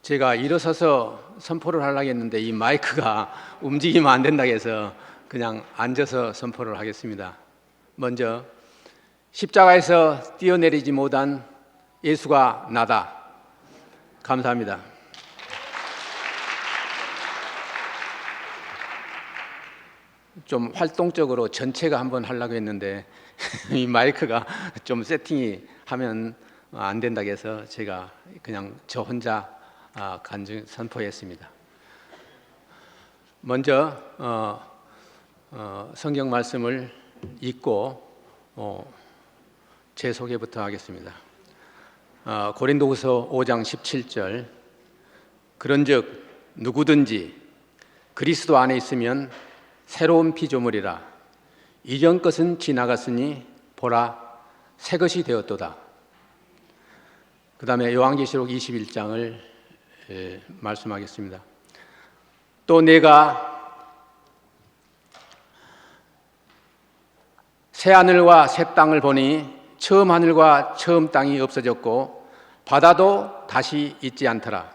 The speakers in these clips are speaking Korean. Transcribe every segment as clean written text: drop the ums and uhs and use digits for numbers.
제가 일어서서 선포를 하려고 했는데 이 마이크가 움직이면 안 된다고 해서 그냥 앉아서 선포를 하겠습니다. 먼저 십자가에서 뛰어내리지 못한 예수가 나다. 감사합니다. 좀 활동적으로 전체가 한번 하려고 했는데 이 마이크가 좀 세팅이 하면 안 된다고 해서 제가 그냥 저 혼자 간증 선포했습니다. 먼저 성경 말씀을 읽고 제 소개부터 하겠습니다. 고린도후서 5장 17절 그런즉 누구든지 그리스도 안에 있으면 새로운 피조물이라 이전 것은 지나갔으니 보라 새 것이 되었도다. 그 다음에 요한계시록 21장을 말씀하겠습니다. 또 내가 새 하늘과 새 땅을 보니 처음 하늘과 처음 땅이 없어졌고 바다도 다시 있지 않더라.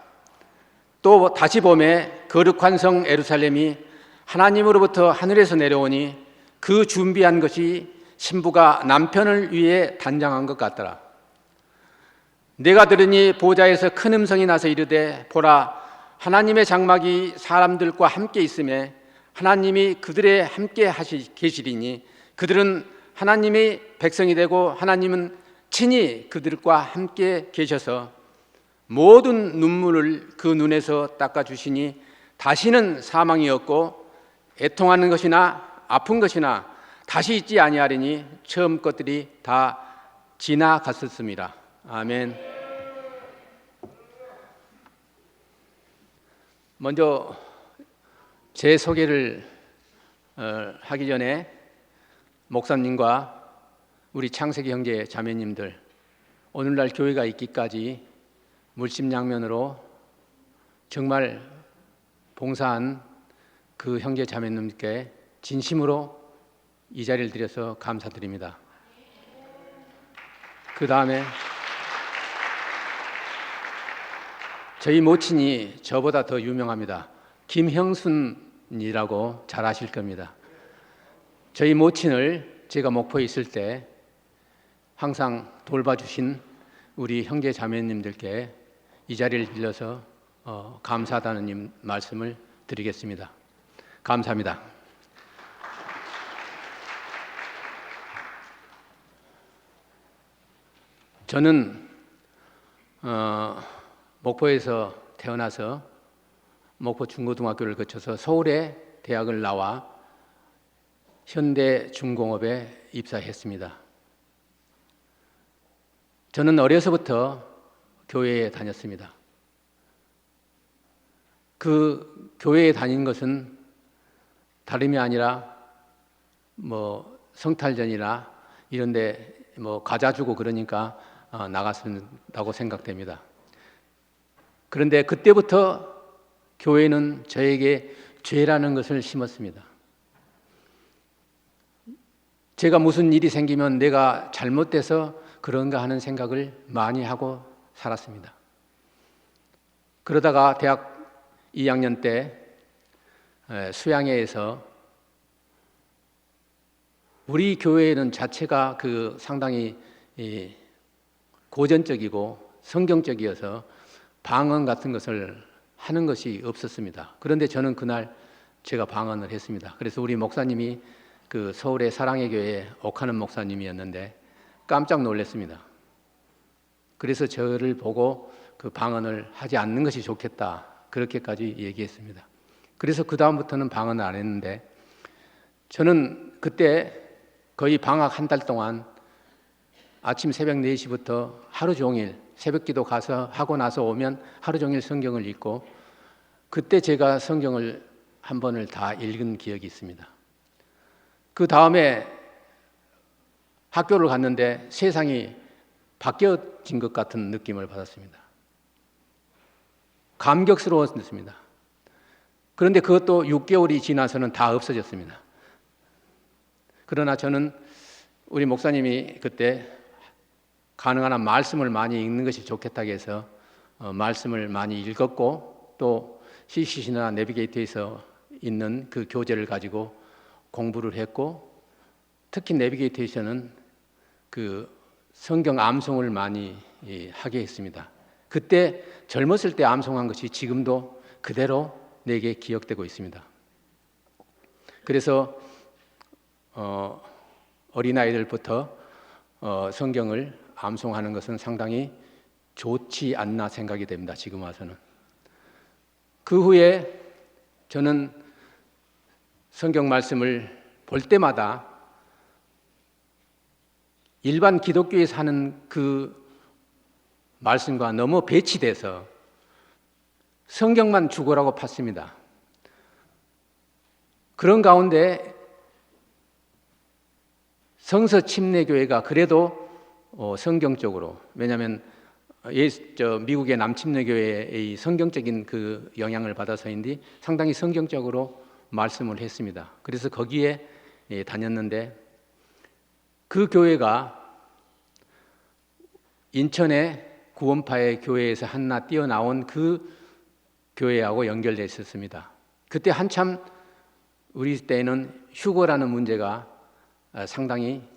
또 다시 보매 거룩한 성 예루살렘이 하나님으로부터 하늘에서 내려오니 그 준비한 것이 신부가 남편을 위해 단장한 것 같더라. 내가 들으니 보좌에서 큰 음성이 나서 이르되 보라 하나님의 장막이 사람들과 함께 있음에 하나님이 그들의 함께 계시리니 그들은 하나님의 백성이 되고 하나님은 친히 그들과 함께 계셔서 모든 눈물을 그 눈에서 닦아주시니 다시는 사망이 없고 애통하는 것이나 아픈 것이나 다시 있지 아니하리니 처음 것들이 다 지나갔었습니다. 아멘. 먼저 제 소개를 하기 전에 목사님과 우리 창세기 형제 자매님들 오늘날 교회가 있기까지 물심양면으로 정말 봉사한 그 형제 자매님께 진심으로 이 자리를 드려서 감사드립니다. 그 다음에 저희 모친이 저보다 더 유명합니다. 김형순이라고 잘 아실 겁니다. 저희 모친을 제가 목포에 있을 때 항상 돌봐주신 우리 형제 자매님들께 이 자리를 빌려서 감사하다는 말씀을 드리겠습니다. 감사합니다. 저는 목포에서 태어나서 목포 중고등학교를 거쳐서 서울의 대학을 나와 현대중공업에 입사했습니다. 저는 어려서부터 교회에 다녔습니다. 그 교회에 다닌 것은 다름이 아니라 성탈전이나 이런데 과자 주고 그러니까 나갔다고 생각됩니다. 그런데 그때부터 교회는 저에게 죄라는 것을 심었습니다. 제가 무슨 일이 생기면 내가 잘못돼서 그런가 하는 생각을 많이 하고 살았습니다. 그러다가 대학 2학년 때 수양회에서 우리 교회는 자체가 상당히 고전적이고 성경적이어서 방언 같은 것을 하는 것이 없었습니다. 그런데 저는 그날 제가 방언을 했습니다. 그래서 우리 목사님이 그 서울의 사랑의 교회 옥하는 목사님이었는데 깜짝 놀랐습니다. 그래서 저를 보고 그 방언을 하지 않는 것이 좋겠다 그렇게까지 얘기했습니다. 그래서 그 다음부터는 방언을 안 했는데 저는 그때 거의 방학 한 달 동안 아침 새벽 4시부터 하루 종일 새벽기도 가서 하고 나서 오면 하루 종일 성경을 읽고 그때 제가 성경을 한 번을 다 읽은 기억이 있습니다. 그 다음에 학교를 갔는데 세상이 바뀌어진 것 같은 느낌을 받았습니다. 감격스러웠습니다. 그런데 그것도 6개월이 지나서는 다 없어졌습니다. 그러나 저는 우리 목사님이 그때 가능한 한 말씀을 많이 읽는 것이 좋겠다고 해서 말씀을 많이 읽었고, 또 CCC나 내비게이터에서 있는 그 교재를 가지고 공부를 했고, 특히 내비게이터에서는 그 성경 암송을 많이 하게 했습니다. 그때 젊었을 때 암송한 것이 지금도 그대로 내게 기억되고 있습니다. 그래서 어린아이들부터 성경을 암송하는 것은 상당히 좋지 않나 생각이 됩니다. 지금 와서는. 그 후에 저는 성경 말씀을 볼 때마다 일반 기독교에 사는 그 말씀과 너무 배치돼서 성경만 죽어라고 팠습니다. 그런 가운데 성서 침례교회가 그래도 성경적으로, 왜냐하면 미국의 남침례교회의 성경적인 그 영향을 받아서인지 상당히 성경적으로 말씀을 했습니다. 그래서 거기에 다녔는데, 그 교회가 인천의 구원파의 교회에서 한낱 뛰어나온 그 교회하고 연결되어 있었습니다. 그때 한참 우리 때에는 휴거라는 문제가 상당히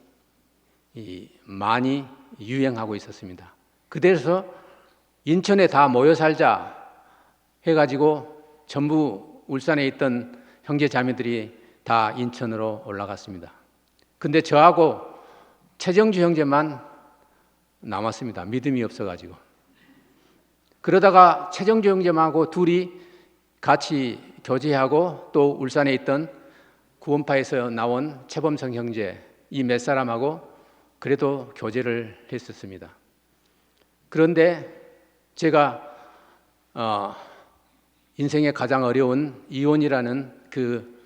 많이 유행하고 있었습니다. 그래서 인천에 다 모여 살자 해가지고 전부 울산에 있던 형제 자매들이 다 인천으로 올라갔습니다. 근데 저하고 최정주 형제만 남았습니다. 믿음이 없어가지고. 그러다가 최정주 형제하고 둘이 같이 교제하고, 또 울산에 있던 구원파에서 나온 최범성 형제, 이 몇 사람하고 그래도 교제를 했었습니다. 그런데 제가 인생의 가장 어려운 이혼이라는 그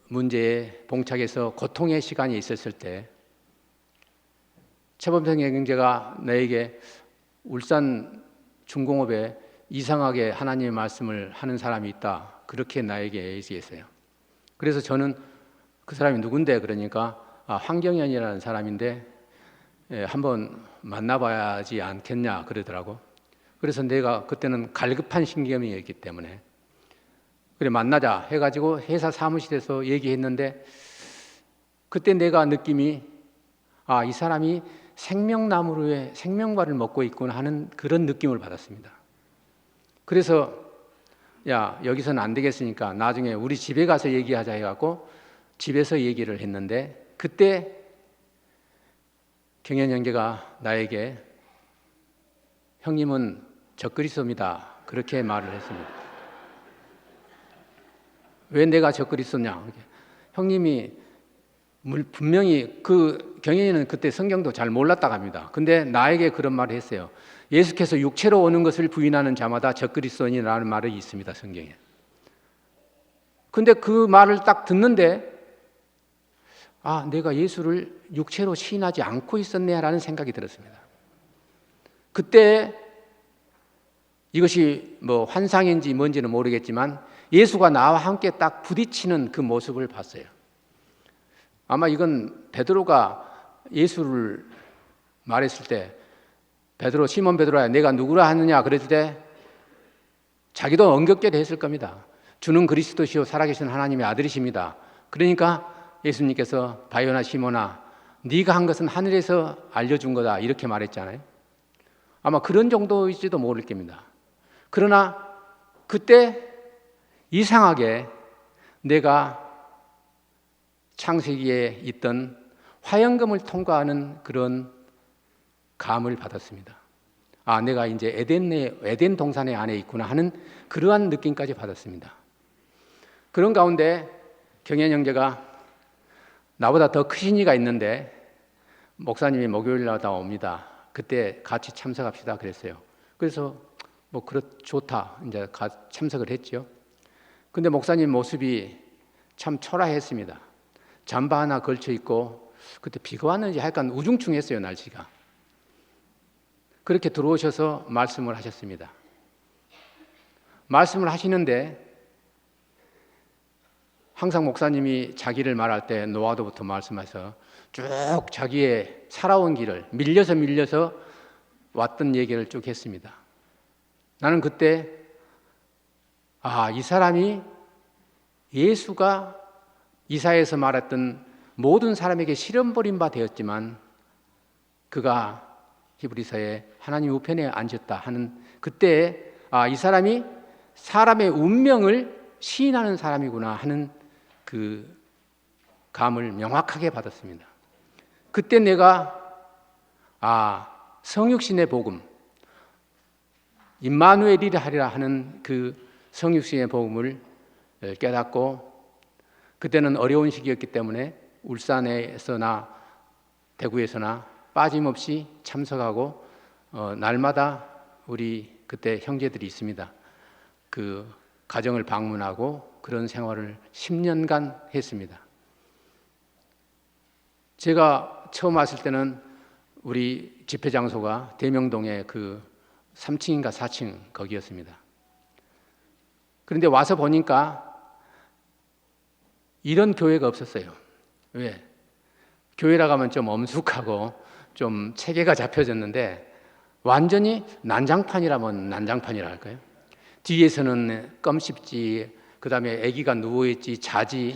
문제에 봉착해서 고통의 시간이 있었을 때, 최범성 형제가 나에게 울산 중공업에 이상하게 하나님의 말씀을 하는 사람이 있다, 그렇게 나에게 얘기했어요. 그래서 저는 그 사람이 누군데? 그러니까 황경현이라는 사람인데 한번 만나봐야지 않겠냐 그러더라고. 그래서 내가 그때는 갈급한 신경이었기 때문에 그래 만나자 해가지고 회사 사무실에서 얘기했는데, 그때 내가 느낌이 이 사람이 생명나무로의 생명과를 먹고 있구나 하는 그런 느낌을 받았습니다. 그래서 야, 여기서는 안 되겠으니까 나중에 우리 집에 가서 얘기하자 해갖고 집에서 얘기를 했는데, 그때 경현 형제가 나에게 형님은 적그리스도입니다, 그렇게 말을 했습니다. 왜 내가 적그리스도냐? 형님이 분명히 그 경현이는 그때 성경도 잘 몰랐다고 합니다. 근데 나에게 그런 말을 했어요. 예수께서 육체로 오는 것을 부인하는 자마다 적그리스도인이라는 말이 있습니다, 성경에. 근데 그 말을 딱 듣는데 내가 예수를 육체로 시인하지 않고 있었네라는 생각이 들었습니다. 그때 이것이 뭐 환상인지 뭔지는 모르겠지만 예수가 나와 함께 딱 부딪히는 그 모습을 봤어요. 아마 이건 베드로가 예수를 말했을 때, 베드로, 시몬 베드로야 내가 누구라 하느냐 그랬을 때 자기도 엉겁게 했을 겁니다. 주는 그리스도시요 살아계신 하나님의 아들이십니다. 그러니까 예수님께서 바요나 시몬아 네가 한 것은 하늘에서 알려준 거다, 이렇게 말했잖아요. 아마 그런 정도일지도 모를 겁니다. 그러나 그때 이상하게 내가 창세기에 있던 화영금을 통과하는 그런 감을 받았습니다. 내가 이제 에덴 동산의 안에 있구나 하는 그러한 느낌까지 받았습니다. 그런 가운데 경현 형제가 나보다 더 크신 이가 있는데 목사님이 목요일마다 옵니다. 그때 같이 참석합시다 그랬어요. 그래서 좋다 이제 참석을 했죠. 근데 목사님 모습이 참 초라했습니다. 잠바 하나 걸쳐 입고, 그때 비가 왔는지 약간 우중충했어요, 날씨가. 그렇게 들어오셔서 말씀을 하셨습니다. 말씀을 하시는데 항상 목사님이 자기를 말할 때 노아도부터 말씀해서 쭉 자기의 살아온 길을 밀려서 왔던 얘기를 쭉 했습니다. 나는 그때 이 사람이 예수가 이사야에서 말했던 모든 사람에게 시험 버린 바 되었지만 그가 히브리서에 하나님 우편에 앉았다 하는 그때 이 사람이 사람의 운명을 시인하는 사람이구나 하는 그 감을 명확하게 받았습니다. 그때 내가 성육신의 복음, 임마누엘이라 하리라 하는 그 성육신의 복음을 깨닫고, 그때는 어려운 시기였기 때문에 울산에서나 대구에서나 빠짐없이 참석하고 날마다 우리 그때 형제들이 있습니다. 그 가정을 방문하고 그런 생활을 10년간 했습니다. 제가 처음 왔을 때는 우리 집회 장소가 대명동의 그 3층인가 4층 거기였습니다. 그런데 와서 보니까 이런 교회가 없었어요. 왜? 교회라고 하면 좀 엄숙하고 좀 체계가 잡혀졌는데 완전히 난장판이라면 난장판이라 할까요? 뒤에서는 껌 씹지, 그 다음에 아기가 누워있지, 자지.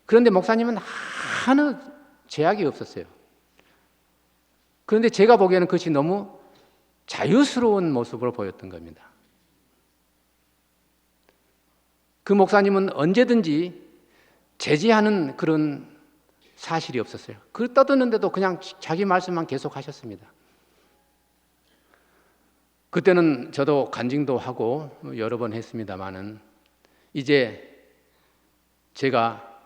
그런데 목사님은 하나 제약이 없었어요. 그런데 제가 보기에는 그것이 너무 자유스러운 모습으로 보였던 겁니다. 그 목사님은 언제든지 제지하는 그런 사실이 없었어요. 그 떠드는데도 그냥 자기 말씀만 계속 하셨습니다. 그때는 저도 간증도 하고 여러 번 했습니다마는 이제 제가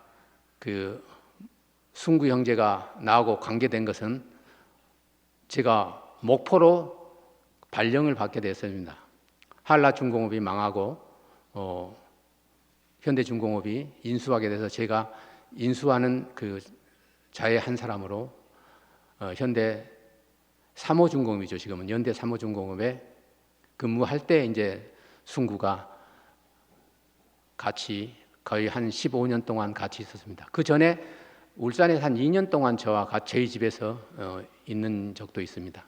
그 순구 형제가 나하고 관계된 것은 제가 목포로 발령을 받게 됐습니다. 한라중공업이 망하고 현대중공업이 인수하게 돼서 제가 인수하는 그 자의 한 사람으로 현대 3호중공업이죠. 지금은 연대 3호중공업에 근무할 때 이제 순구가 같이 거의 한 15년 동안 같이 있었습니다. 그 전에 울산에서 한 2년 동안 저와 저희 집에서 있는 적도 있습니다.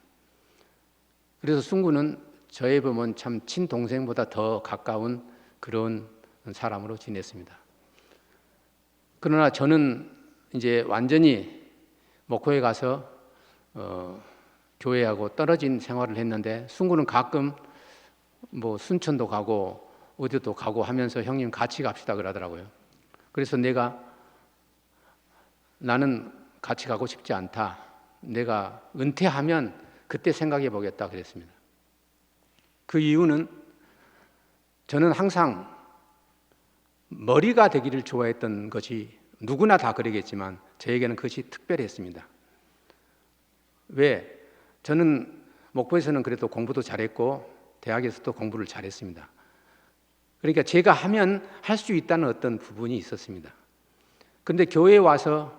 그래서 순구는 저에 보면 참 친동생보다 더 가까운 그런 사람으로 지냈습니다. 그러나 저는 이제 완전히 목포에 가서 교회하고 떨어진 생활을 했는데 순구는 가끔 뭐 순천도 가고 어디도 가고 하면서 형님 같이 갑시다 그러더라고요. 그래서 나는 같이 가고 싶지 않다. 내가 은퇴하면 그때 생각해 보겠다 그랬습니다. 그 이유는 저는 항상 머리가 되기를 좋아했던 것이 누구나 다 그러겠지만 저에게는 그것이 특별했습니다. 왜? 저는 목포에서는 그래도 공부도 잘했고 대학에서도 공부를 잘했습니다. 그러니까 제가 하면 할 수 있다는 어떤 부분이 있었습니다. 그런데 교회에 와서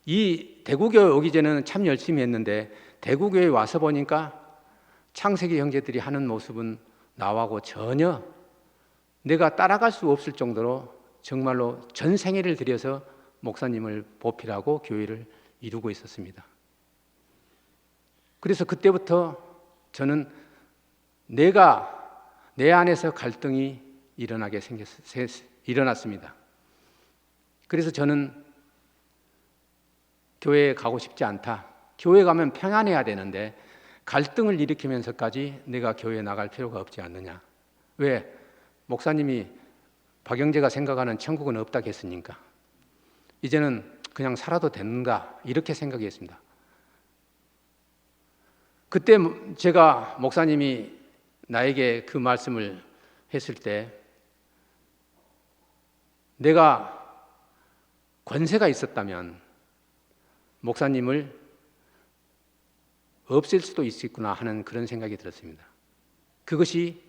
이 대구교회 오기 전에는 참 열심히 했는데 대구교회에 와서 보니까 창세기 형제들이 하는 모습은 나하고 전혀 내가 따라갈 수 없을 정도로 정말로 전 생애를 들여서 목사님을 보필하고 교회를 이루고 있었습니다. 그래서 그때부터 저는 내 안에서 갈등이 일어났습니다. 그래서 저는 교회에 가고 싶지 않다. 교회 가면 평안해야 되는데 갈등을 일으키면서까지 내가 교회에 나갈 필요가 없지 않느냐. 왜? 목사님이 박영재가 생각하는 천국은 없다 했으니까 이제는 그냥 살아도 된다 이렇게 생각했습니다. 그때 제가 목사님이 나에게 그 말씀을 했을 때 내가 권세가 있었다면 목사님을 없앨 수도 있겠구나 하는 그런 생각이 들었습니다. 그것이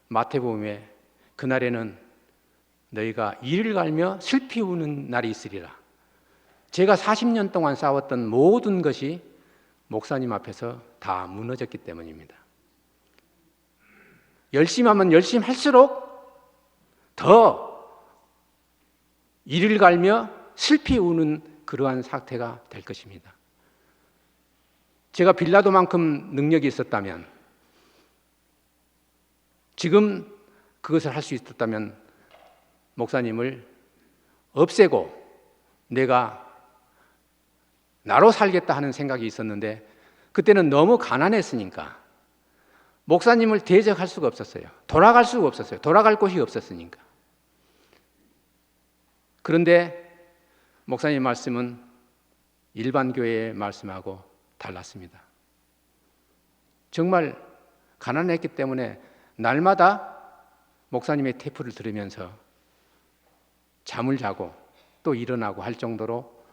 마태복음에 그날에는 너희가 이를 갈며 슬피 우는 날이 있으리라. 제가 40년 동안 싸웠던 모든 것이 목사님 앞에서 다 무너졌기 때문입니다. 열심히 하면 열심히 할수록 더 이를 갈며 슬피 우는 그러한 사태가 될 것입니다. 제가 빌라도만큼 능력이 있었다면, 지금 그것을 할 수 있었다면 목사님을 없애고 내가 나로 살겠다 하는 생각이 있었는데, 그때는 너무 가난했으니까 목사님을 대적할 수가 없었어요. 돌아갈 수가 없었어요. 돌아갈 곳이 없었으니까. 그런데 목사님 말씀은 일반 교회의 말씀하고 달랐습니다. 정말 가난했기 때문에 날마다 목사님의 테이프를 들으면서 잠을 자고 또 일어나고 할 정도로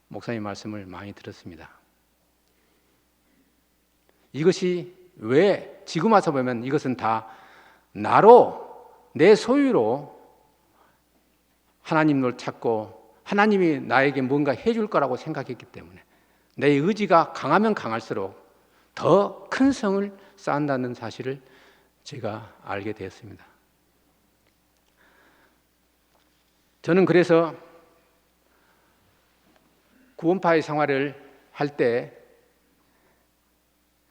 목사님 말씀을 많이 들었습니다. 이것이 왜 지금 와서 보면 이것은 다 나로, 내 소유로 하나님을 찾고 하나님이 나에게 뭔가 해줄 거라고 생각했기 때문에, 내 의지가 강하면 강할수록 더 큰 성을 쌓는다는 사실을 제가 알게 되었습니다. 저는 그래서 구원파의 생활을 할 때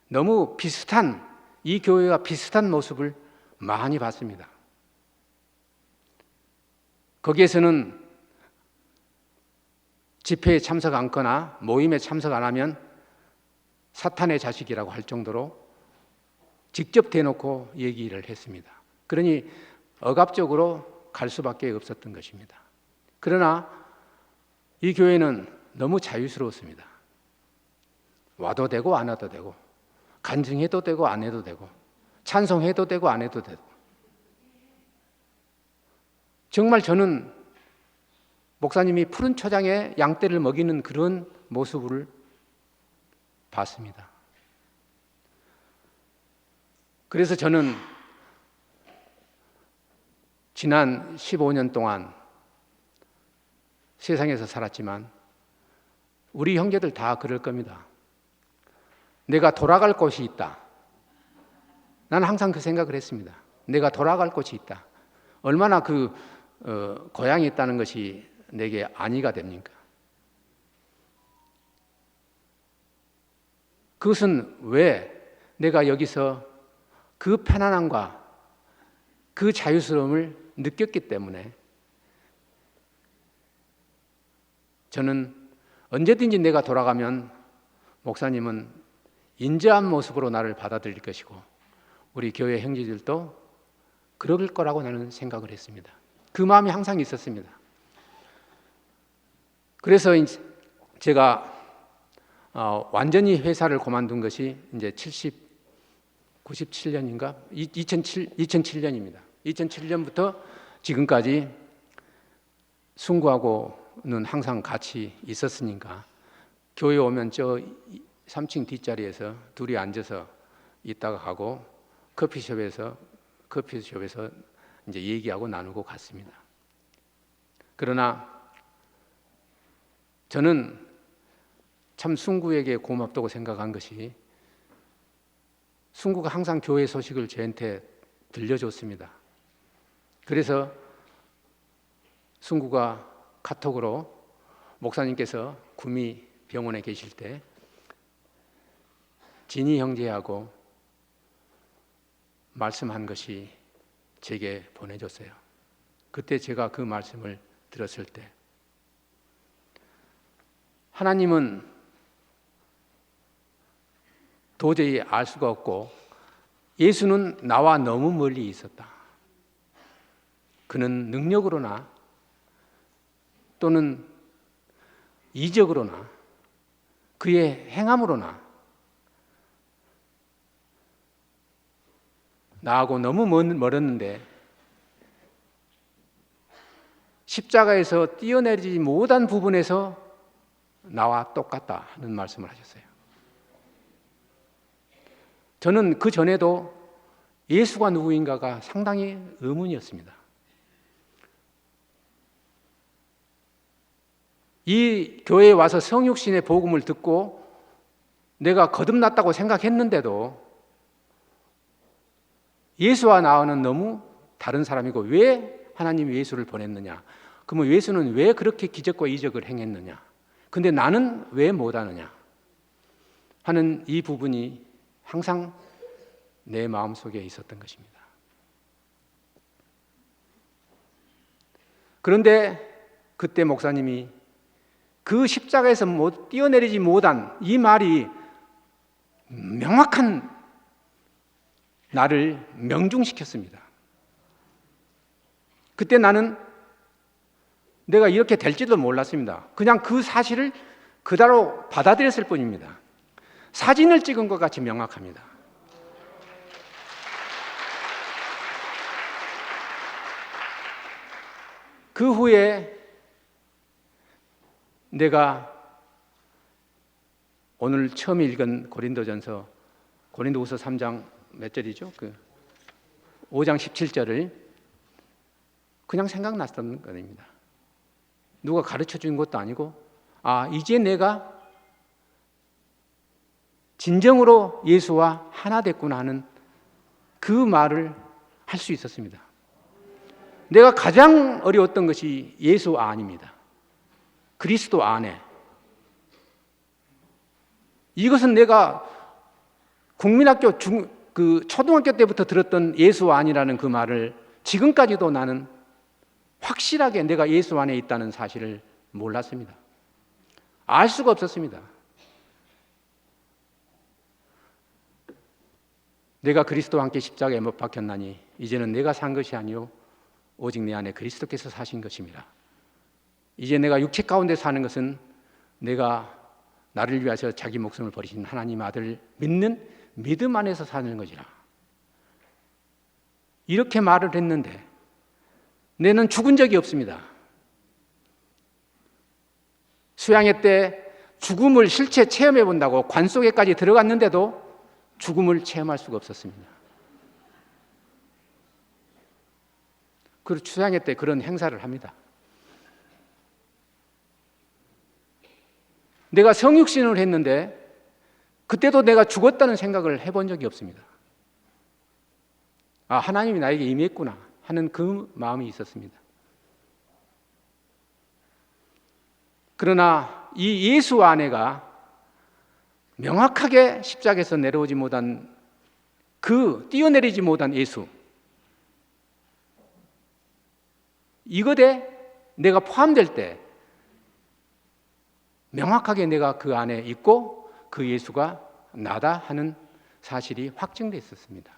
너무 비슷한, 이 교회와 비슷한 모습을 많이 봤습니다. 거기에서는 집회에 참석 않거나 모임에 참석 안 하면 사탄의 자식이라고 할 정도로 직접 대놓고 얘기를 했습니다. 그러니 억압적으로 갈 수밖에 없었던 것입니다. 그러나 이 교회는 너무 자유스러웠습니다. 와도 되고 안 와도 되고, 간증해도 되고 안 해도 되고, 찬송해도 되고 안 해도 되고, 정말 저는 목사님이 푸른 초장에 양떼를 먹이는 그런 모습을 봤습니다. 그래서 저는 지난 15년 동안 세상에서 살았지만 우리 형제들 다 그럴 겁니다. 내가 돌아갈 곳이 있다. 나는 항상 그 생각을 했습니다. 내가 돌아갈 곳이 있다. 얼마나 고향이 있다는 것이 내게 안위가 됩니까? 그것은 왜 내가 여기서 그 편안함과 그 자유스러움을 느꼈기 때문에 저는 언제든지 내가 돌아가면 목사님은 인자한 모습으로 나를 받아들일 것이고 우리 교회 형제들도 그럴 거라고 나는 생각을 했습니다. 그 마음이 항상 있었습니다. 그래서 제가 완전히 회사를 그만둔 것이 이제 97년인가? 2007년입니다. 2007년부터 지금까지 순구하고는 항상 같이 있었으니까 교회 오면 저 3층 뒷자리에서 둘이 앉아서 있다가 가고 커피숍에서 이제 얘기하고 나누고 갔습니다. 그러나 저는 참 순구에게 고맙다고 생각한 것이 순구가 항상 교회 소식을 저한테 들려줬습니다. 그래서 순구가 카톡으로 목사님께서 구미 병원에 계실 때 진희 형제하고 말씀한 것이 제게 보내줬어요. 그때 제가 그 말씀을 들었을 때 하나님은 도저히 알 수가 없고 예수는 나와 너무 멀리 있었다. 그는 능력으로나 또는 이적으로나 그의 행함으로나 나하고 너무 멀었는데 십자가에서 뛰어내리지 못한 부분에서 나와 똑같다 하는 말씀을 하셨어요. 저는 그 전에도 예수가 누구인가가 상당히 의문이었습니다. 이 교회에 와서 성육신의 복음을 듣고 내가 거듭났다고 생각했는데도 예수와 나와는 너무 다른 사람이고 왜 하나님이 예수를 보냈느냐? 그러면 예수는 왜 그렇게 기적과 이적을 행했느냐? 근데 나는 왜 못하느냐 하는 이 부분이 항상 내 마음속에 있었던 것입니다. 그런데 그때 목사님이 그 십자가에서 뛰어내리지 못한 이 말이 명확한 나를 명중시켰습니다. 그때 나는 내가 이렇게 될지도 몰랐습니다. 그냥 그 사실을 그대로 받아들였을 뿐입니다. 사진을 찍은 것 같이 명확합니다. 그 후에 내가 오늘 처음 읽은 고린도전서 고린도후서 3장 몇 절이죠? 5장 17절을 그냥 생각났던 겁니다. 누가 가르쳐 준 것도 아니고 이제 내가 진정으로 예수와 하나 됐구나 하는 그 말을 할 수 있었습니다. 내가 가장 어려웠던 것이 예수 안입니다. 그리스도 안에. 이것은 내가 국민학교 초등학교 때부터 들었던 예수 안이라는 그 말을 지금까지도 나는 확실하게 내가 예수 안에 있다는 사실을 몰랐습니다. 알 수가 없었습니다. 내가 그리스도와 함께 십자가에 못 박혔나니 이제는 내가 산 것이 아니요 오직 내 안에 그리스도께서 사신 것입니다. 이제 내가 육체 가운데 사는 것은 내가 나를 위하여 자기 목숨을 버리신 하나님 아들 믿는 믿음 안에서 사는 것이라. 이렇게 말을 했는데 내는 죽은 적이 없습니다. 수양회 때 죽음을 실제 체험해 본다고 관 속에까지 들어갔는데도 죽음을 체험할 수가 없었습니다. 그리고 수양회 때 그런 행사를 합니다. 내가 성육신을 했는데 그때도 내가 죽었다는 생각을 해본 적이 없습니다. 하나님이 나에게 임했구나 하는 그 마음이 있었습니다. 그러나 이 예수 안에가 명확하게 십자가에서 내려오지 못한 뛰어내리지 못한 예수, 이것에 내가 포함될 때 명확하게 내가 그 안에 있고 그 예수가 나다 하는 사실이 확증되어 있었습니다.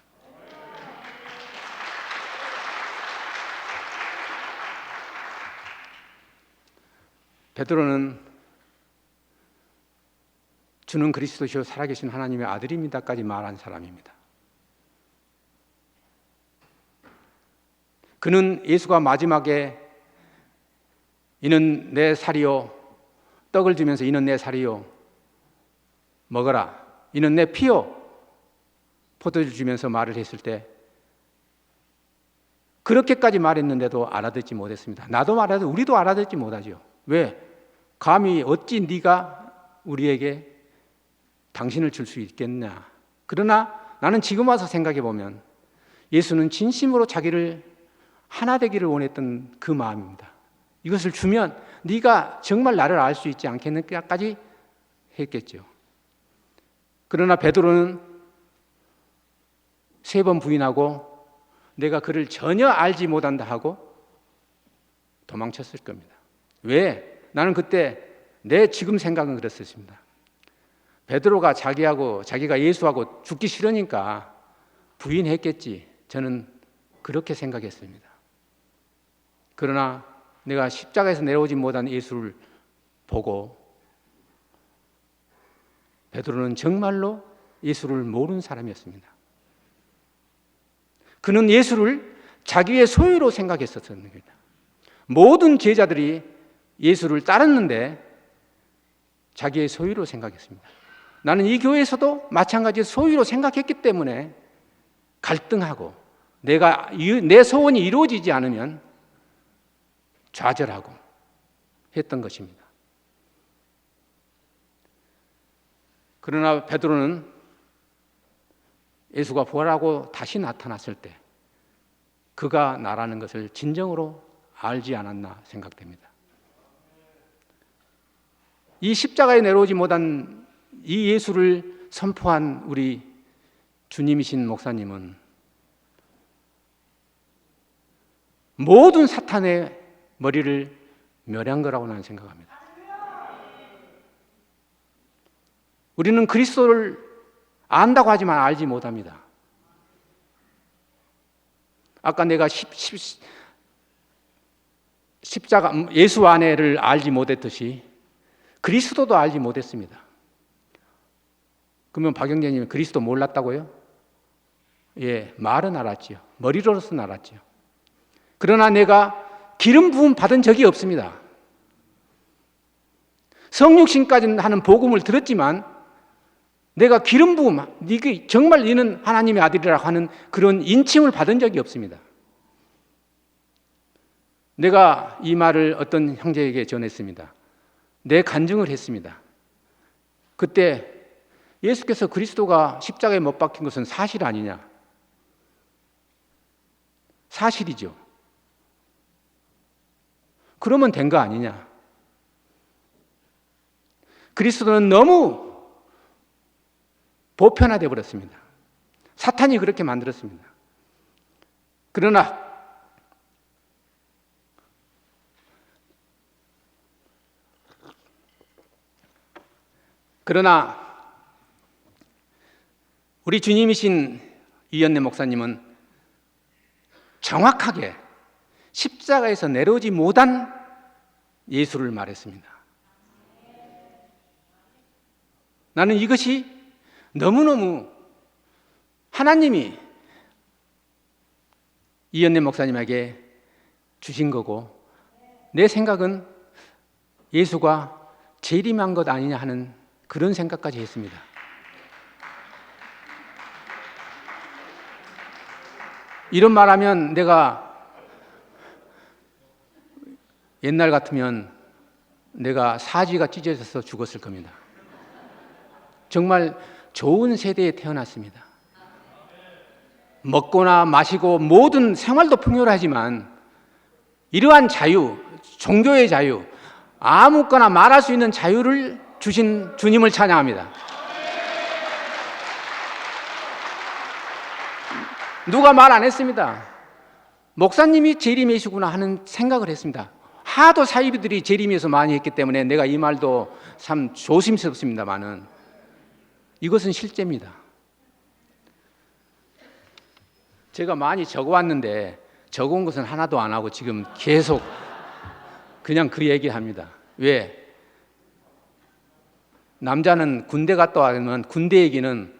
베드로는 주는 그리스도시요 살아계신 하나님의 아들입니다까지 말한 사람입니다. 그는 예수가 마지막에 이는 내 살이요 떡을 주면서 이는 내 살이요 먹어라 이는 내 피요 포도주 주면서 말을 했을 때 그렇게까지 말했는데도 알아듣지 못했습니다. 나도 알아듣 우리도 알아듣지 못하죠. 왜? 감히 어찌 네가 우리에게 당신을 줄 수 있겠냐. 그러나 나는 지금 와서 생각해 보면 예수는 진심으로 자기를 하나 되기를 원했던 그 마음입니다. 이것을 주면 네가 정말 나를 알 수 있지 않겠는가까지 했겠죠. 그러나 베드로는 3번 부인하고 내가 그를 전혀 알지 못한다 하고 도망쳤을 겁니다. 왜? 나는 그때 내 지금 생각은 그랬었습니다. 베드로가 자기가 예수하고 죽기 싫으니까 부인했겠지. 저는 그렇게 생각했습니다. 그러나 내가 십자가에서 내려오지 못한 예수를 보고 베드로는 정말로 예수를 모르는 사람이었습니다. 그는 예수를 자기의 소유로 생각했었던 겁니다. 모든 제자들이 예수를 따랐는데 자기의 소유로 생각했습니다. 나는 이 교회에서도 마찬가지 소유로 생각했기 때문에 갈등하고 내 소원이 이루어지지 않으면 좌절하고 했던 것입니다. 그러나 베드로는 예수가 부활하고 다시 나타났을 때 그가 나라는 것을 진정으로 알지 않았나 생각됩니다. 이 십자가에 내려오지 못한 이 예수를 선포한 우리 주님이신 목사님은 모든 사탄의 머리를 멸한 거라고 나는 생각합니다. 우리는 그리스도를 안다고 하지만 알지 못합니다. 아까 내가 십자가 예수 안에를 알지 못했듯이 그리스도도 알지 못했습니다. 그러면 박영재님이 그리스도 몰랐다고요? 예, 말은 알았지요. 머리로서는 알았지요. 그러나 내가 기름 부음 받은 적이 없습니다. 성육신까지는 하는 복음을 들었지만 내가 기름 부음, 정말 너는 하나님의 아들이라고 하는 그런 인칭을 받은 적이 없습니다. 내가 이 말을 어떤 형제에게 전했습니다. 내 간증을 했습니다. 그때 예수께서 그리스도가 십자가에 못 박힌 것은 사실 아니냐? 사실이죠. 그러면 된 거 아니냐? 그리스도는 너무 보편화되어 버렸습니다. 사탄이 그렇게 만들었습니다. 그러나 우리 주님이신 이현래 목사님은 정확하게 십자가에서 내려오지 못한 예수를 말했습니다. 나는 이것이 너무너무 하나님이 이현래 목사님에게 주신 거고 내 생각은 예수가 재림한 것 아니냐 하는 그런 생각까지 했습니다. 이런 말하면 내가 옛날 같으면 내가 사지가 찢어져서 죽었을 겁니다. 정말 좋은 세대에 태어났습니다. 먹거나 마시고 모든 생활도 풍요하지만 이러한 자유, 종교의 자유, 아무거나 말할 수 있는 자유를 주신 주님을 찬양합니다. 누가 말 안 했습니다. 목사님이 재림이시구나 하는 생각을 했습니다. 하도 사이비들이 재림에서 많이 했기 때문에 내가 이 말도 참 조심스럽습니다만은 이것은 실제입니다. 제가 많이 적어왔는데 적어온 것은 하나도 안 하고 지금 계속 그냥 그 얘기합니다. 왜? 남자는 군대 갔다 와면 군대 얘기는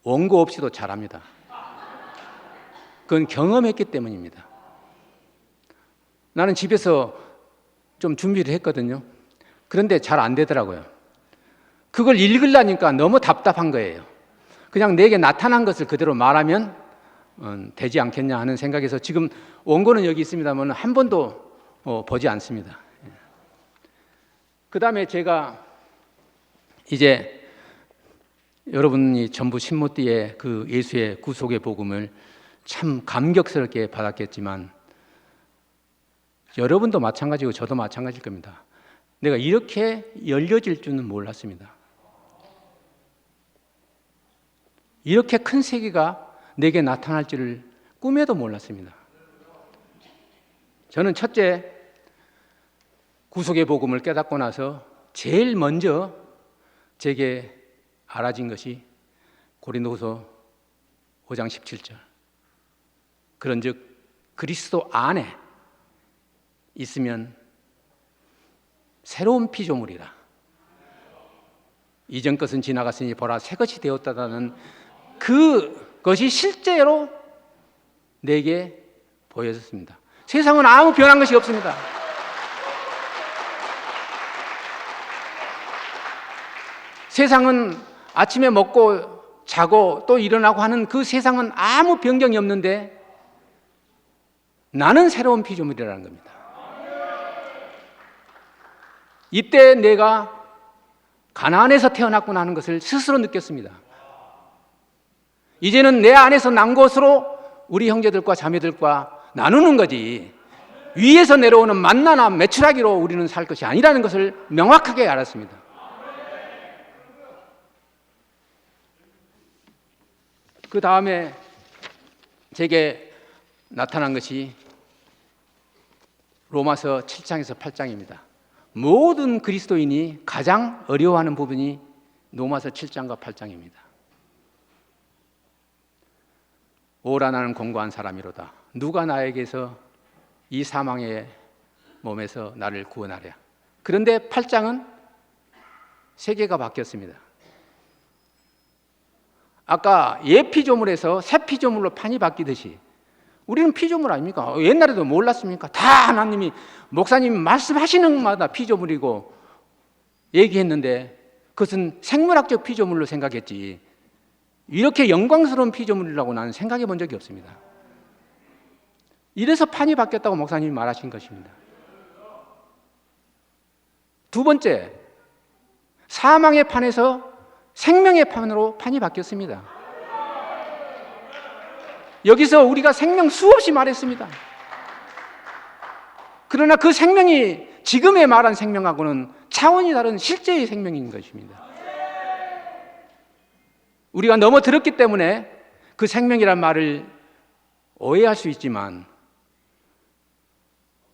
원고 없이도 잘합니다. 그건 경험했기 때문입니다. 나는 집에서 좀 준비를 했거든요. 그런데 잘 안 되더라고요. 그걸 읽으려니까 너무 답답한 거예요. 그냥 내게 나타난 것을 그대로 말하면 되지 않겠냐 하는 생각에서 지금 원고는 여기 있습니다만 한 번도 보지 않습니다. 그 다음에 제가 이제 여러분이 전부 신모띠에 그 예수의 구속의 복음을 참 감격스럽게 받았겠지만 여러분도 마찬가지고 저도 마찬가지일 겁니다. 내가 이렇게 열려질 줄은 몰랐습니다. 이렇게 큰 세계가 내게 나타날 줄을 꿈에도 몰랐습니다. 저는 첫째, 구속의 복음을 깨닫고 나서 제일 먼저 제게 알아진 것이 고린도후서 5장 17절. 그런즉 그리스도 안에 있으면 새로운 피조물이라. 이전 것은 지나갔으니 보라 새 것이 되었다는 그것이 실제로 내게 보여졌습니다. 세상은 아무 변한 것이 없습니다. 세상은 아침에 먹고 자고 또 일어나고 하는 그 세상은 아무 변경이 없는데 나는 새로운 피조물이라는 겁니다. 이때 내가 가나안에서 태어났구나 하는 것을 스스로 느꼈습니다. 이제는 내 안에서 난 것으로 우리 형제들과 자매들과 나누는 거지. 위에서 내려오는 만나나 메추라기로 우리는 살 것이 아니라는 것을 명확하게 알았습니다. 그 다음에 제게 나타난 것이 로마서 7장에서 8장입니다. 모든 그리스도인이 가장 어려워하는 부분이 로마서 7장과 8장입니다. 오라 나는 공고한 사람이로다. 누가 나에게서 이 사망의 몸에서 나를 구원하랴. 그런데 8장은 세계가 바뀌었습니다. 아까 옛 피조물에서 새 피조물로 판이 바뀌듯이 우리는 피조물 아닙니까? 옛날에도 몰랐습니까? 다 하나님이 목사님이 말씀하시는 마다 피조물이고 얘기했는데 그것은 생물학적 피조물로 생각했지 이렇게 영광스러운 피조물이라고 나는 생각해 본 적이 없습니다. 이래서 판이 바뀌었다고 목사님이 말하신 것입니다. 두 번째, 사망의 판에서 생명의 판으로 판이 바뀌었습니다. 여기서 우리가 생명 수없이 말했습니다. 그러나 그 생명이 지금의 말한 생명하고는 차원이 다른 실제의 생명인 것입니다. 우리가 너무 들었기 때문에 그 생명이란 말을 오해할 수 있지만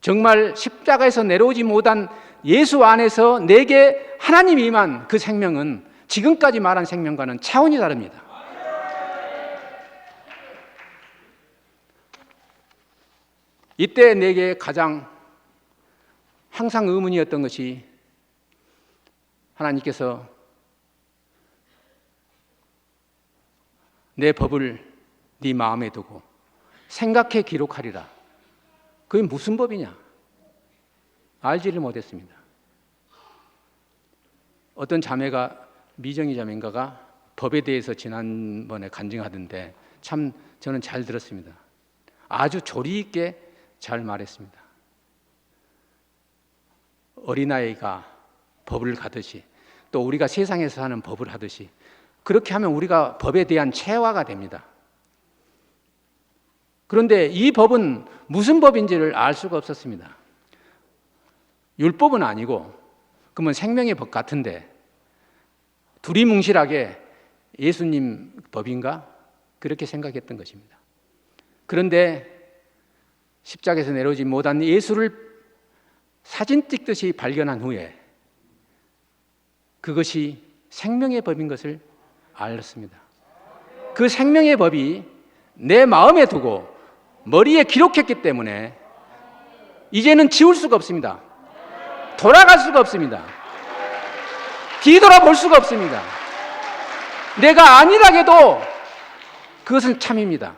정말 십자가에서 내려오지 못한 예수 안에서 내게 하나님이 임한 그 생명은 지금까지 말한 생명과는 차원이 다릅니다. 이때 내게 가장 항상 의문이었던 것이 하나님께서 내 법을 네 마음에 두고 생각해 기록하리라. 그게 무슨 법이냐? 알지를 못했습니다. 어떤 자매가 미정이 자매인가가 법에 대해서 지난번에 간증하던데 참 저는 잘 들었습니다. 아주 조리 있게 잘 말했습니다. 어린아이가 법을 가듯이 또 우리가 세상에서 사는 법을 하듯이 그렇게 하면 우리가 법에 대한 체화가 됩니다. 그런데 이 법은 무슨 법인지를 알 수가 없었습니다. 율법은 아니고 그러면 생명의 법 같은데 두리뭉실하게 예수님 법인가? 그렇게 생각했던 것입니다. 그런데 십자가에서 내려오지 못한 예수를 사진 찍듯이 발견한 후에 그것이 생명의 법인 것을 알았습니다. 그 생명의 법이 내 마음에 두고 머리에 기록했기 때문에 이제는 지울 수가 없습니다. 돌아갈 수가 없습니다. 뒤돌아볼 수가 없습니다. 내가 안일하게도 그것은 참입니다.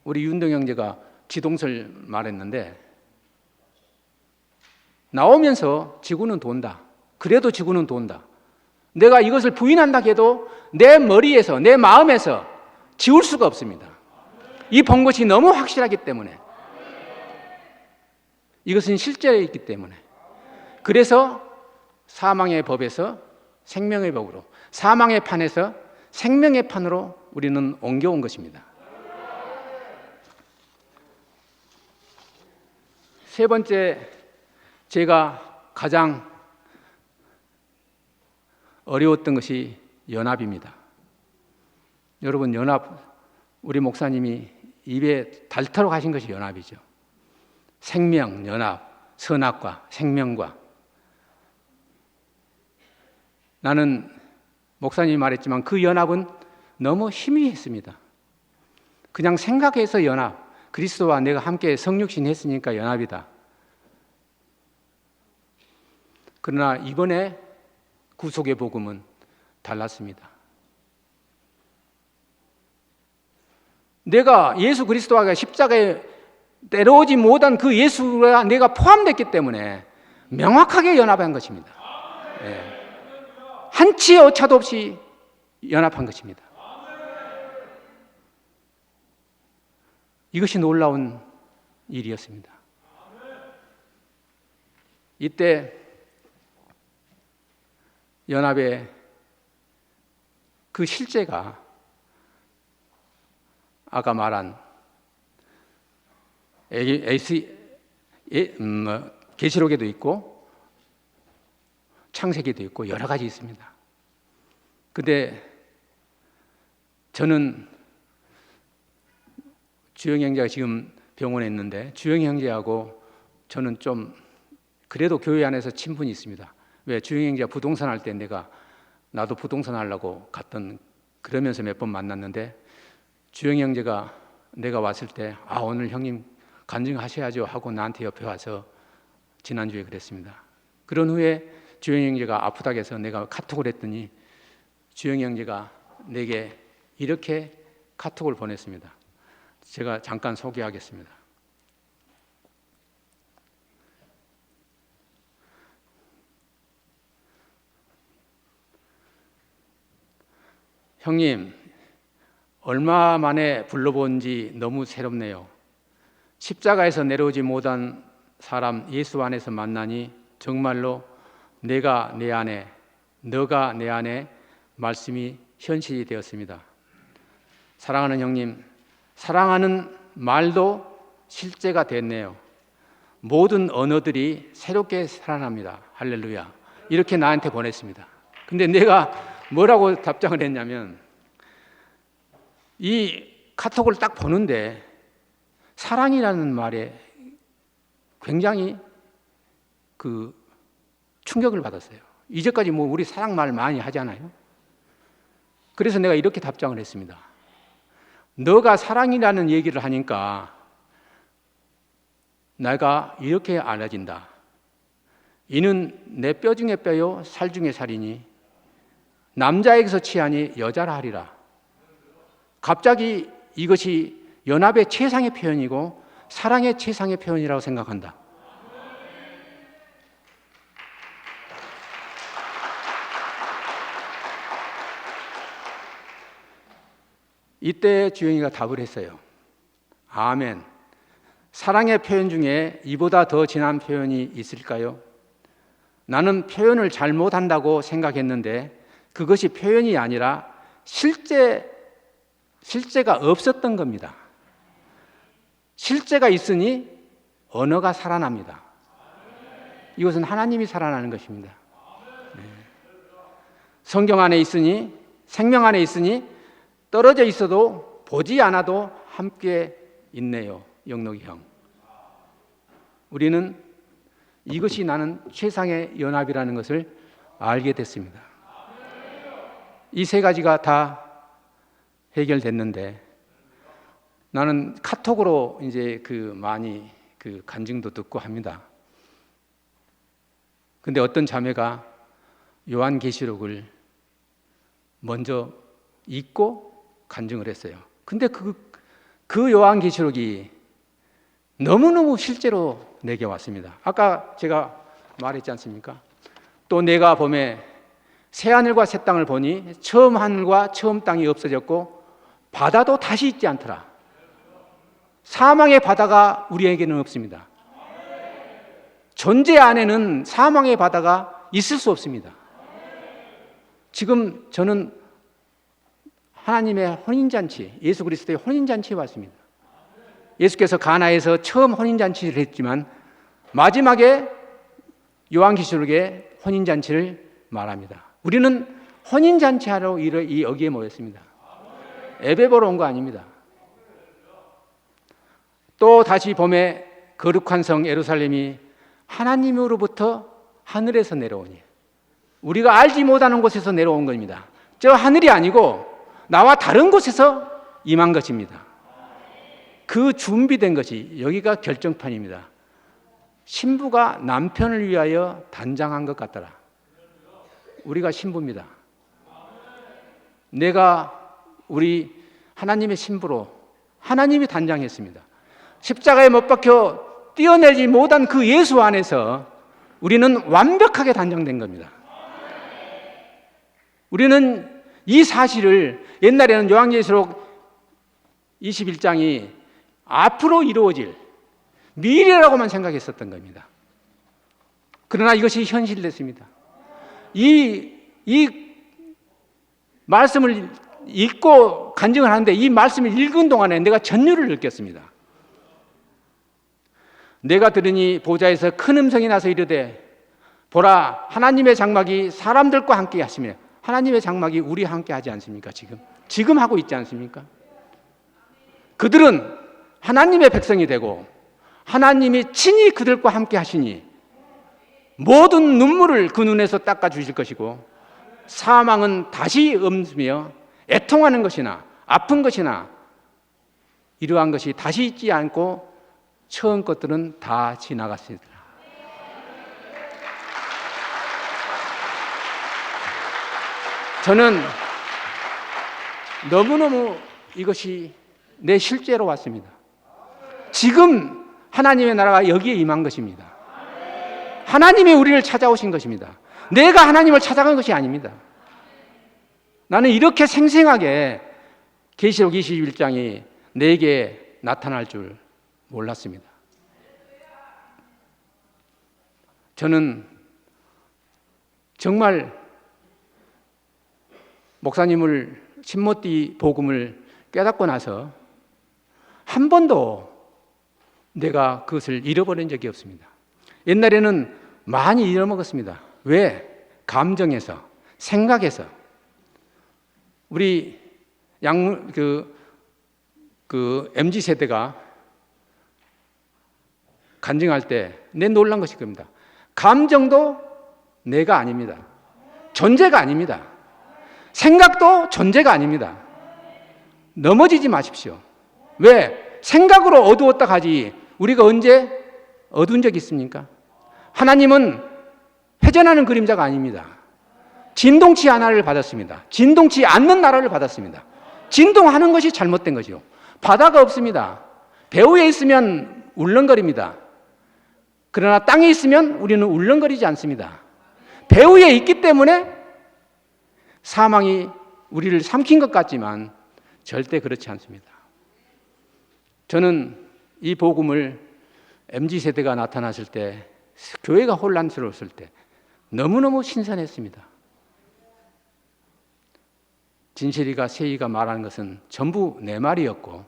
우리 윤동 형제가 지동설 말했는데 나오면서 지구는 돈다. 그래도 지구는 돈다. 내가 이것을 부인한다 해도 내 머리에서 내 마음에서 지울 수가 없습니다. 이 본 것이 너무 확실하기 때문에 이것은 실제에 있기 때문에 그래서 사망의 법에서 생명의 법으로 사망의 판에서 생명의 판으로 우리는 옮겨온 것입니다. 세 번째 제가 가장 어려웠던 것이 연합입니다. 여러분 연합 우리 목사님이 입에 닳도록 하신 것이 연합이죠. 생명, 연합, 선악과 생명과 나는 목사님이 말했지만 그 연합은 너무 희미했습니다. 그냥 생각해서 연합 그리스도와 내가 함께 성육신 했으니까 연합이다. 그러나 이번에 구속의 복음은 달랐습니다. 내가 예수 그리스도와 십자가에 내려오지 못한 그 예수가 내가 포함됐기 때문에 명확하게 연합한 것입니다. 네. 한치의 오차도 없이 연합한 것입니다. 이것이 놀라운 일이었습니다. 이때 연합의 그 실제가 아까 말한 계시록에도 있고 창세기에도 있고 여러 가지 있습니다. 근데 저는 주영 형제가 지금 병원에 있는데 주영 형제하고 저는 좀 그래도 교회 안에서 친분이 있습니다. 왜? 주영 형제가 부동산 할 때 나도 부동산 하려고 갔던, 그러면서 몇 번 만났는데 주영 형제가 내가 왔을 때 오늘 형님 간증하셔야죠 하고 나한테 옆에 와서 지난주에 그랬습니다. 그런 후에 주영 형제가 아프다고 해서 내가 카톡을 했더니 주영 형제가 내게 이렇게 카톡을 보냈습니다. 제가 잠깐 소개하겠습니다. 형님, 얼마 만에 불러본지 너무 새롭네요. 십자가에서 내려오지 못한 사람 예수 안에서 만나니 정말로 내가 내 안에, 너가 내 안에 말씀이 현실이 되었습니다. 사랑하는 형님, 사랑하는 말도 실제가 됐네요. 모든 언어들이 새롭게 살아납니다. 할렐루야. 이렇게 나한테 보냈습니다. 근데 내가 뭐라고 답장을 했냐면, 이 카톡을 딱 보는데 사랑이라는 말에 굉장히 충격을 받았어요. 이제까지 우리 사랑 말 많이 하잖아요. 그래서 내가 이렇게 답장을 했습니다. 너가 사랑이라는 얘기를 하니까 내가 이렇게 알아진다. 이는 내 뼈 중에 뼈요 살 중에 살이니 남자에게서 취하니 여자라 하리라. 갑자기 이것이 연합의 최상의 표현이고 사랑의 최상의 표현이라고 생각한다. 이때 주영이가 답을 했어요. 아멘. 사랑의 표현 중에 이보다 더 진한 표현이 있을까요? 나는 표현을 잘못한다고 생각했는데 그것이 표현이 아니라 실제가 없었던 겁니다. 실제가 있으니 언어가 살아납니다. 이것은 하나님이 살아나는 것입니다. 성경 안에 있으니, 생명 안에 있으니 떨어져 있어도 보지 않아도 함께 있네요. 영록이 형. 우리는 이것이 나는 최상의 연합이라는 것을 알게 됐습니다. 이 세 가지가 다 해결됐는데 나는 카톡으로 이제 많이 간증도 듣고 합니다. 근데 어떤 자매가 요한계시록을 먼저 읽고 간증을 했어요. 근데 그 요한계시록이 너무너무 실제로 내게 왔습니다. 아까 제가 말했지 않습니까? 또 내가 봄에 새 하늘과 새 땅을 보니 처음 하늘과 처음 땅이 없어졌고 바다도 다시 있지 않더라. 사망의 바다가 우리에게는 없습니다. 존재 안에는 사망의 바다가 있을 수 없습니다. 지금 저는 하나님의 혼인잔치, 예수 그리스도의 혼인잔치에 왔습니다. 예수께서 가나에서 처음 혼인잔치를 했지만 마지막에 요한계시록에 혼인잔치를 말합니다. 우리는 혼인잔치하러 여기에 모였습니다. 예배 보러 온 거 아닙니다. 또 다시 봄에 거룩한 성 예루살렘이 하나님으로부터 하늘에서 내려오니 우리가 알지 못하는 곳에서 내려온 겁니다. 저 하늘이 아니고 나와 다른 곳에서 임한 것입니다. 그 준비된 것이 여기가 결정판입니다. 신부가 남편을 위하여 단장한 것 같더라. 우리가 신부입니다. 내가 우리 하나님의 신부로 하나님이 단장했습니다. 십자가에 못 박혀 떼어내지 못한 그 예수 안에서 우리는 완벽하게 단장된 겁니다. 우리는 이 사실을 옛날에는 요한계시록 21장이 앞으로 이루어질 미래라고만 생각했었던 겁니다. 그러나 이것이 현실됐습니다. 이 말씀을 읽고 간증을 하는데 이 말씀을 읽은 동안에 내가 전율을 느꼈습니다. 내가 들으니 보좌에서 큰 음성이 나서 이르되 보라, 하나님의 장막이 사람들과 함께 하시며, 하나님의 장막이 우리와 함께 하지 않습니까? 지금 하고 있지 않습니까? 그들은 하나님의 백성이 되고 하나님이 친히 그들과 함께 하시니 모든 눈물을 그 눈에서 닦아 주실 것이고, 사망은 다시 없으며 애통하는 것이나 아픈 것이나 이러한 것이 다시 있지 않고 처음 것들은 다 지나갔습니다. 저는 너무너무 이것이 내 실제로 왔습니다. 지금 하나님의 나라가 여기에 임한 것입니다. 하나님이 우리를 찾아오신 것입니다. 내가 하나님을 찾아간 것이 아닙니다. 나는 이렇게 생생하게 계시록 21장이 내게 나타날 줄 몰랐습니다. 저는 정말 목사님을 신모띠 복음을 깨닫고 나서 한 번도 내가 그것을 잃어버린 적이 없습니다. 옛날에는 많이 잃어먹었습니다. 왜? 감정에서, 생각에서. 우리 MZ 세대가 간증할 때 내 놀란 것이 겁니다. 감정도 내가 아닙니다. 존재가 아닙니다. 생각도 존재가 아닙니다. 넘어지지 마십시오. 왜? 생각으로 어두웠다 하지 우리가 언제 어두운 적이 있습니까? 하나님은 회전하는 그림자가 아닙니다. 진동치 하나를 받았습니다. 진동치 않는 나라를 받았습니다. 진동하는 것이 잘못된 거죠. 바다가 없습니다. 배후에 있으면 울렁거립니다. 그러나 땅에 있으면 우리는 울렁거리지 않습니다. 배후에 있기 때문에 사망이 우리를 삼킨 것 같지만 절대 그렇지 않습니다. 저는 이 복음을 MZ세대가 나타났을 때, 교회가 혼란스러웠을 때 너무너무 신선했습니다. 진실이가 세이가 말하는 것은 전부 내 말이었고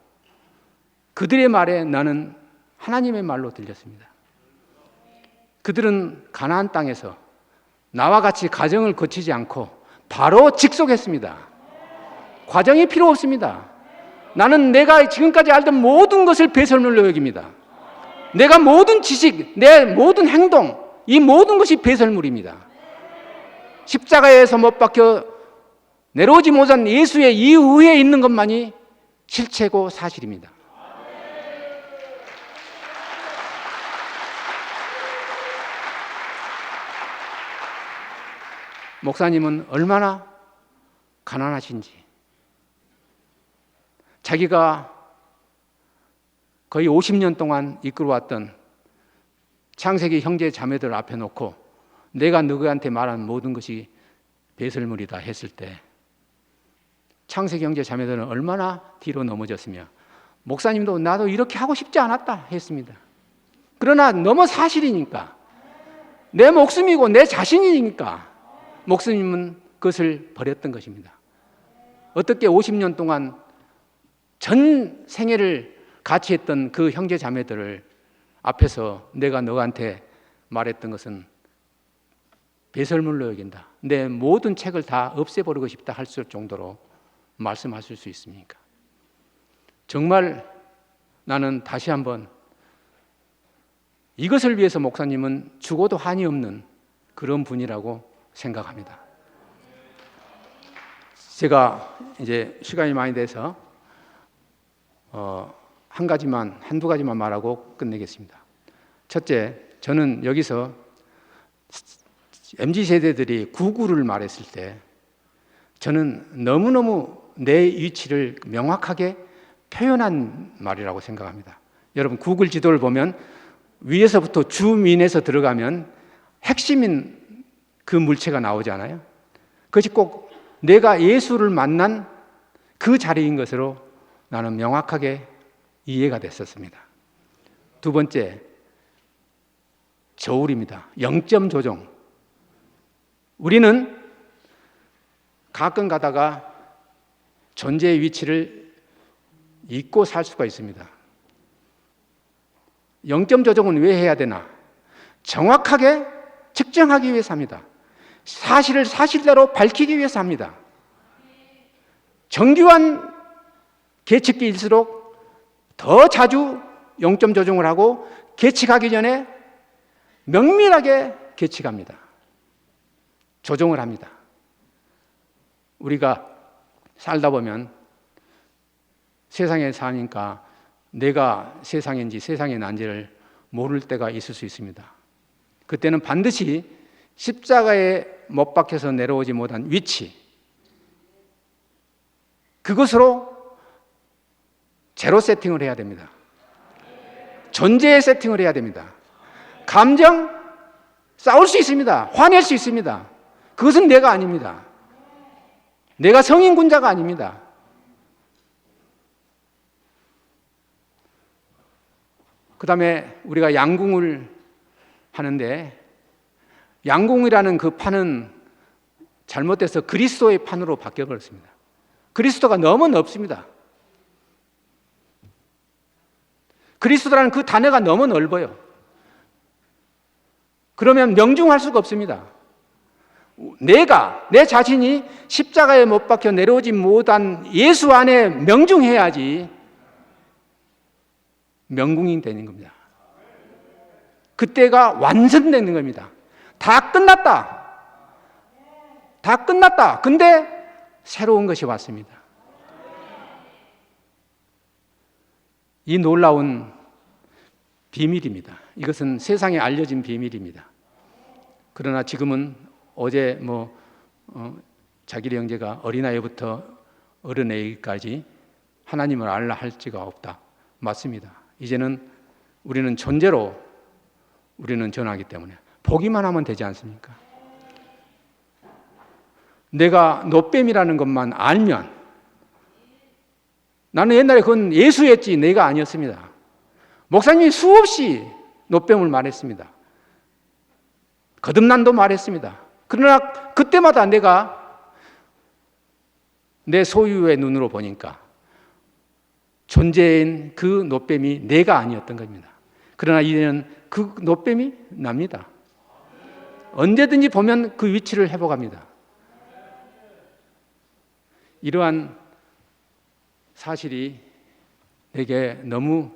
그들의 말에 나는 하나님의 말로 들렸습니다. 그들은 가나안 땅에서 나와 같이 과정을 거치지 않고 바로 직속했습니다. 과정이 필요 없습니다. 나는 내가 지금까지 알던 모든 것을 배설물로 여깁니다. 내가 모든 지식, 내 모든 행동, 이 모든 것이 배설물입니다. 십자가에서 못 박혀 내려오지 못한 예수의 이후에 있는 것만이 실체고 사실입니다. 목사님은 얼마나 가난하신지, 자기가 거의 50년 동안 이끌어왔던 창세기 형제 자매들 앞에 놓고 내가 너희한테 말한 모든 것이 배설물이다 했을 때 창세기 형제 자매들은 얼마나 뒤로 넘어졌으며, 목사님도 나도 이렇게 하고 싶지 않았다 했습니다. 그러나 너무 사실이니까, 내 목숨이고 내 자신이니까 목사님은 그것을 버렸던 것입니다. 어떻게 50년 동안 전 생애를 같이 했던 그 형제 자매들을 앞에서 내가 너한테 말했던 것은 배설물로 여긴다, 내 모든 책을 다 없애버리고 싶다 할 정도로 말씀하실 수 있습니까? 정말 나는 다시 한번 이것을 위해서 목사님은 죽어도 한이 없는 그런 분이라고 생각합니다. 제가 이제 시간이 많이 돼서 한두 가지만 말하고 끝내겠습니다. 첫째, 저는 여기서 MZ세대들이 구구를 말했을 때 저는 너무너무 내 위치를 명확하게 표현한 말이라고 생각합니다. 여러분, 구글 지도를 보면 위에서부터 주민에서 들어가면 핵심인 그 물체가 나오잖아요. 그것이 꼭 내가 예수를 만난 그 자리인 것으로 나는 명확하게 이해가 됐었습니다. 두 번째, 저울입니다. 0점 조정. 우리는 가끔 가다가 존재의 위치를 잊고 살 수가 있습니다. 영점 조정은 왜 해야 되나? 정확하게 측정하기 위해서 합니다. 사실을 사실대로 밝히기 위해서 합니다. 정교한 계측기일수록 더 자주 영점 조정을 하고 계측하기 전에 명밀하게 계측합니다. 조정을 합니다. 우리가 살다 보면 세상에 사니까 내가 세상인지 세상의 난지를 모를 때가 있을 수 있습니다. 그때는 반드시 십자가에 못 박혀서 내려오지 못한 위치, 그것으로 제로 세팅을 해야 됩니다. 존재의 세팅을 해야 됩니다. 감정, 싸울 수 있습니다. 화낼 수 있습니다. 그것은 내가 아닙니다. 내가 성인군자가 아닙니다. 그 다음에 우리가 양궁을 하는데, 양궁이라는 그 판은 잘못돼서 그리스도의 판으로 바뀌어버렸습니다. 그리스도가 너무 넓습니다. 그리스도라는 그 단어가 너무 넓어요. 그러면 명중할 수가 없습니다. 내 자신이 십자가에 못 박혀 내려오지 못한 예수 안에 명중해야지 명궁이 되는 겁니다. 그때가 완성되는 겁니다. 다 끝났다. 다 끝났다. 근데 새로운 것이 왔습니다. 이 놀라운 비밀입니다. 이것은 세상에 알려진 비밀입니다. 그러나 지금은 어제 자기 형제가 어린아이부터 어른애기까지 하나님을 알라 할지가 없다. 맞습니다. 이제는 우리는 존재로 우리는 전하기 때문에 보기만 하면 되지 않습니까? 내가 노뱀이라는 것만 알면, 나는 옛날에 그건 예수였지 내가 아니었습니다. 목사님이 수없이 노뱀을 말했습니다. 거듭난도 말했습니다. 그러나 그때마다 내가 내 소유의 눈으로 보니까 존재인 그 노뱀이 내가 아니었던 겁니다. 그러나 이제는 그 노뱀이 납니다. 언제든지 보면 그 위치를 회복합니다. 이러한 사실이 내게 너무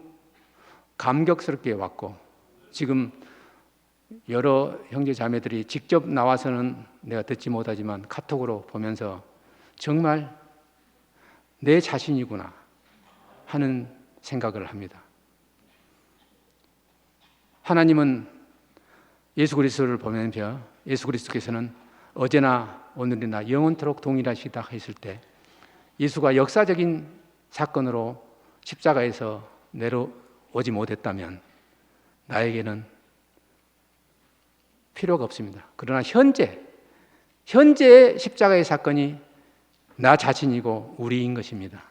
감격스럽게 왔고, 지금 여러 형제 자매들이 직접 나와서는 내가 듣지 못하지만 카톡으로 보면서 정말 내 자신이구나 하는 생각을 합니다. 하나님은 예수 그리스도를 보면서 예수 그리스도께서는 어제나 오늘이나 영원토록 동일하시다 했을 때 예수가 역사적인 사건으로 십자가에서 내려오지 못했다면 나에게는 필요가 없습니다. 그러나 현재의 십자가의 사건이 나 자신이고 우리인 것입니다.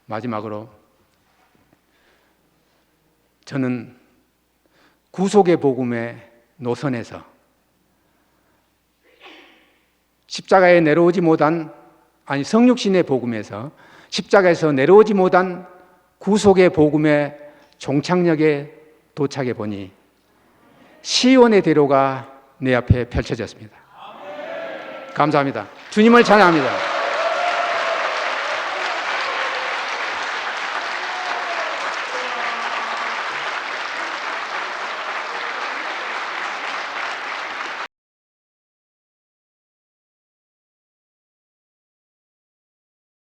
마지막으로 저는 구속의 복음의 노선에서 십자가에 내려오지 못한, 성육신의 복음에서 십자가에서 내려오지 못한 구속의 복음의 종착역에 도착해 보니 시온의 대로가 내 앞에 펼쳐졌습니다. 감사합니다. 주님을 찬양합니다.